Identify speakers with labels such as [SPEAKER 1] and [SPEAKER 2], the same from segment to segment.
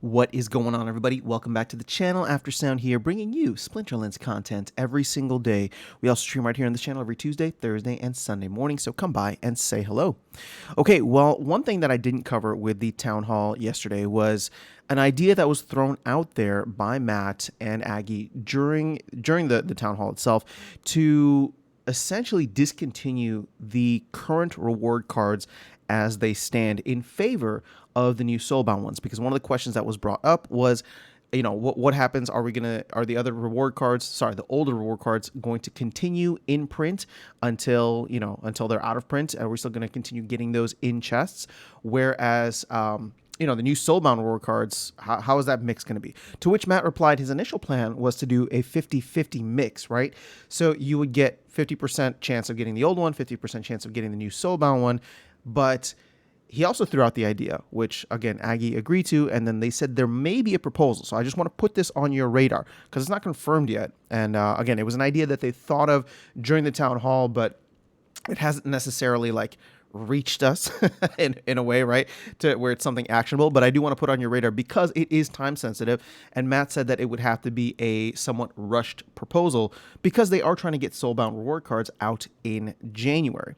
[SPEAKER 1] What is going on, everybody? Welcome back to the channel. Aftersound here, bringing you Splinterlands content every single day. We also stream right here on this channel every Tuesday, Thursday, and Sunday morning, so come by and say hello. Okay, well, one thing that I didn't cover with the town hall yesterday was an idea that was thrown out there by Matt and Aggie during the town hall itself to essentially discontinue the current reward cards as they stand in favor of the new soulbound ones, because one of the questions that was brought up was, what happens? Are the other reward cards, the older reward cards, going to continue in print until they're out of print? Are we still going to continue getting those in chests? Whereas the new soulbound reward cards, how is that mix going to be? To which Matt replied his initial plan was to do a 50-50 mix, right? So you would get 50% chance of getting the old one, 50% chance of getting the new soulbound one. But he also threw out the idea, which, again, Aggie agreed to, and then they said there may be a proposal. So I just want to put this on your radar because it's not confirmed yet. And again, it was an idea that they thought of during the town hall, but it hasn't necessarily reached us in a way, right, to where it's something actionable. But I do want to put on your radar because it is time sensitive, and Matt said that it would have to be a somewhat rushed proposal because they are trying to get soulbound reward cards out in January.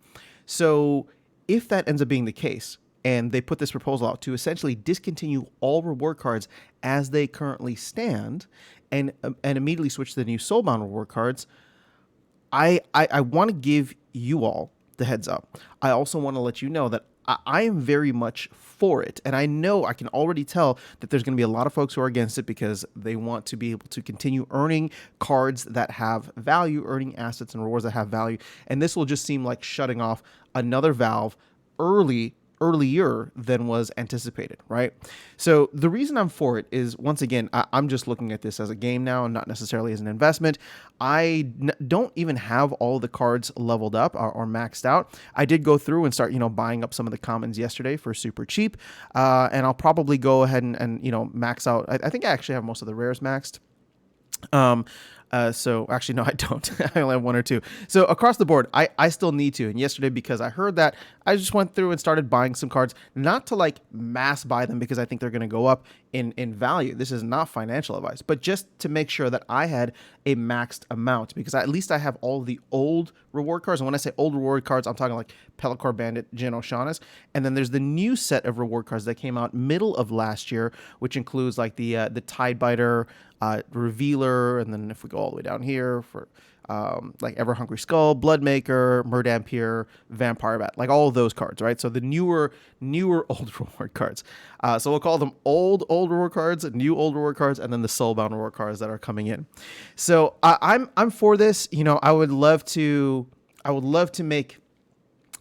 [SPEAKER 1] So if that ends up being the case, and they put this proposal out to essentially discontinue all reward cards as they currently stand, and immediately switch to the new soulbound reward cards, I want to give you all the heads up. I also want to let you know that I am very much for it. And I know I can already tell that there's going to be a lot of folks who are against it because they want to be able to continue earning cards that have value, earning assets and rewards that have value. And this will just seem like shutting off another valve earlier than was anticipated, right? So the reason I'm for it is, once again, I'm just looking at this as a game now and not necessarily as an investment. Don't even have all the cards leveled up or maxed out. I did go through and start, buying up some of the commons yesterday for super cheap. And I'll probably go ahead and max out. I think I actually have most of the rares maxed. So actually, no, I don't. I only have one or two. So across the board, I still need to. And yesterday, because I heard that, I just went through and started buying some cards, not to mass buy them because I think they're going to go up in value. This is not financial advice, but just to make sure that I had a maxed amount, because at least I have all the old reward cards. And when I say old reward cards, I'm talking like Pelacor Bandit, Jin O'Shaughnessy. And then there's the new set of reward cards that came out middle of last year, which includes like the Tidebiter, Revealer, and then if we go all the way down here for like Ever Hungry Skull, Bloodmaker, Murdampier, Vampire Bat, like all of those cards, right? So the newer old reward cards. So we'll call them old reward cards, new old reward cards, and then the soulbound reward cards that are coming in. So I'm for this. I would love to make.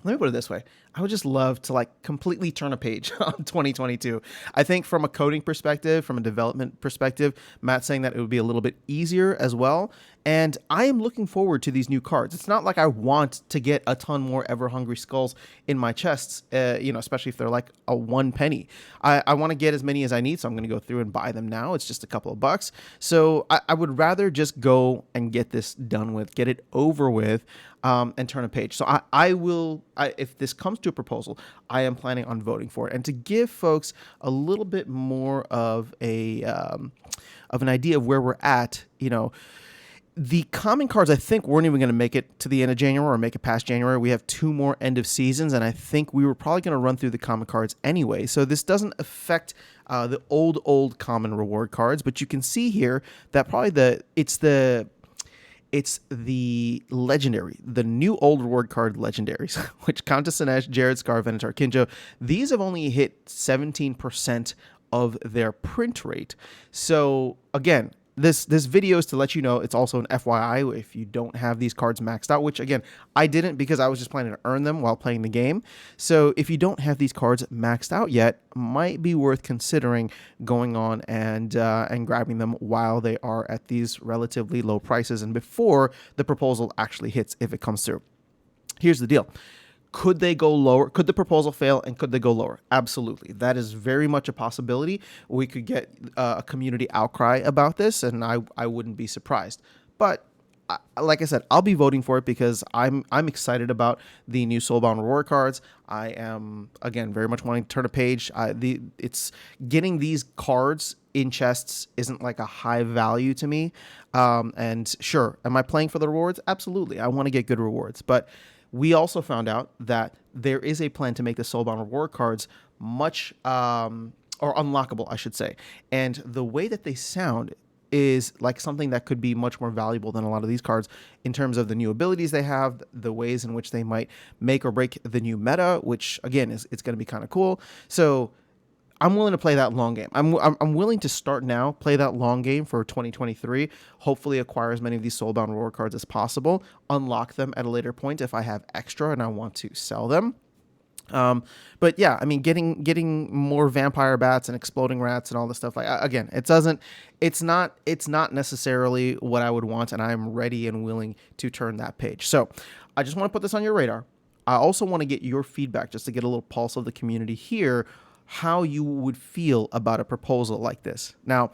[SPEAKER 1] Let me put it this way. I would just love to completely turn a page on 2022. I think from a coding perspective, from a development perspective, Matt's saying that it would be a little bit easier as well. And I am looking forward to these new cards. It's not like I want to get a ton more Ever Hungry Skulls in my chests, especially if they're like a 1 penny. I want to get as many as I need, so I'm going to go through and buy them now. It's just a couple of bucks. So I would rather just go and get this done with, get it over with, and turn a page. So I will, if this comes to a proposal, I am planning on voting for it. And to give folks a little bit more of an idea of where we're at, the common cards, I think, weren't even going to make it to the end of January or make it past January. We have 2 more end of seasons, and I think we were probably going to run through the common cards anyway. So this doesn't affect the old common reward cards, but you can see here that probably it's the legendary, the new old reward card legendaries, which Countess Sinesh, Jared, Scar, Venator, Kinjo, these have only hit 17% of their print rate. So again, this video is to let you know it's also an FYI if you don't have these cards maxed out, which again, I didn't because I was just planning to earn them while playing the game. So if you don't have these cards maxed out yet, might be worth considering going on and grabbing them while they are at these relatively low prices and before the proposal actually hits, if it comes through. Here's the deal. Could they go lower? Could the proposal fail and could they go lower? Absolutely. That is very much a possibility. We could get a community outcry about this and I wouldn't be surprised. But like I said, I'll be voting for it because I'm excited about the new Soulbound reward cards. I am, again, very much wanting to turn a page. It's getting these cards in chests isn't like a high value to me. And sure, am I playing for the rewards? Absolutely, I want to get good rewards, but we also found out that there is a plan to make the Soulbound reward cards much or unlockable, I should say. And the way that they sound is like something that could be much more valuable than a lot of these cards in terms of the new abilities they have, the ways in which they might make or break the new meta, which again is it's going to be kind of cool. So I'm willing to play that long game. I'm willing to start now, play that long game for 2023. Hopefully acquire as many of these Soulbound reward cards as possible, unlock them at a later point if I have extra and I want to sell them. But yeah, I mean, getting more vampire bats and exploding rats and all this stuff. Like again, it's not necessarily what I would want, and I'm ready and willing to turn that page. So I just want to put this on your radar. I also want to get your feedback just to get a little pulse of the community here, how you would feel about a proposal like this. Now,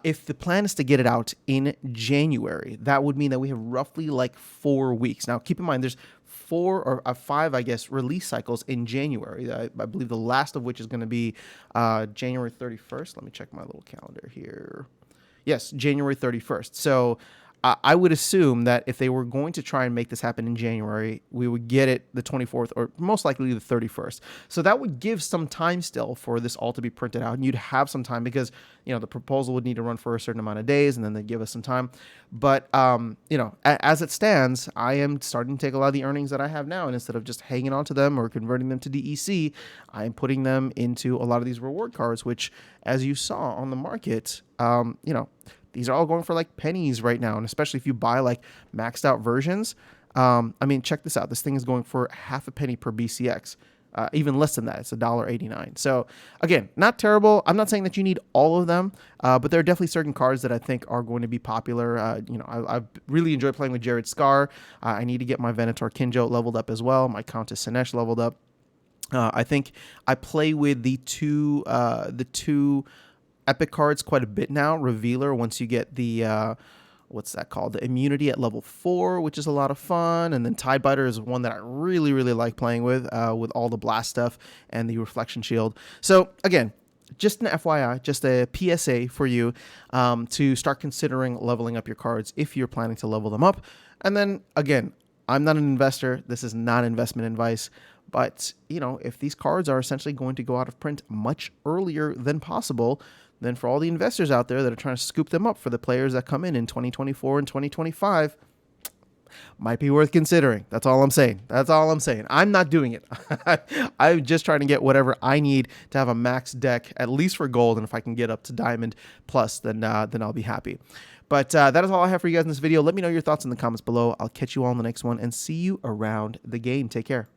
[SPEAKER 1] if the plan is to get it out in January, that would mean that we have roughly like 4 weeks. Now, keep in mind, there's 4 or 5, I guess, release cycles in January. I believe the last of which is going to be January 31st. Let me check my little calendar here. Yes, January 31st. So I would assume that if they were going to try and make this happen in January, we would get it the 24th or most likely the 31st. So that would give some time still for this all to be printed out, and you'd have some time because, you know, the proposal would need to run for a certain amount of days, and then they'd give us some time. But, you know, as it stands, I am starting to take a lot of the earnings that I have now, and instead of just hanging on to them or converting them to DEC, I am putting them into a lot of these reward cards, which, as you saw on the market, you know, these are all going for like pennies right now. And especially if you buy like maxed out versions. I mean, check this out. This thing is going for half a penny per BCX. Even less than that. It's $1.89. So again, not terrible. I'm not saying that you need all of them, but there are definitely certain cards that I think are going to be popular. You know, I've really enjoyed playing with Jared Scar. I need to get my Venator Kinjo leveled up as well. My Countess Sinesh leveled up. I think I play with the two epic cards quite a bit now. Revealer, once you get the what's that called, the immunity at level 4, which is a lot of fun. And then Tidebiter is one that I really like playing with all the blast stuff and the reflection shield. So again, just an FYI, just a PSA for you to start considering leveling up your cards if you're planning to level them up. And then again, I'm not an investor. This is not investment advice. But, you know, if these cards are essentially going to go out of print much earlier than possible, then for all the investors out there that are trying to scoop them up for the players that come in 2024 and 2025, might be worth considering. That's all I'm saying. That's all I'm saying. I'm not doing it. I'm just trying to get whatever I need to have a max deck, at least for gold. And if I can get up to diamond plus, then I'll be happy. But that is all I have for you guys in this video. Let me know your thoughts in the comments below. I'll catch you all in the next one and see you around the game. Take care.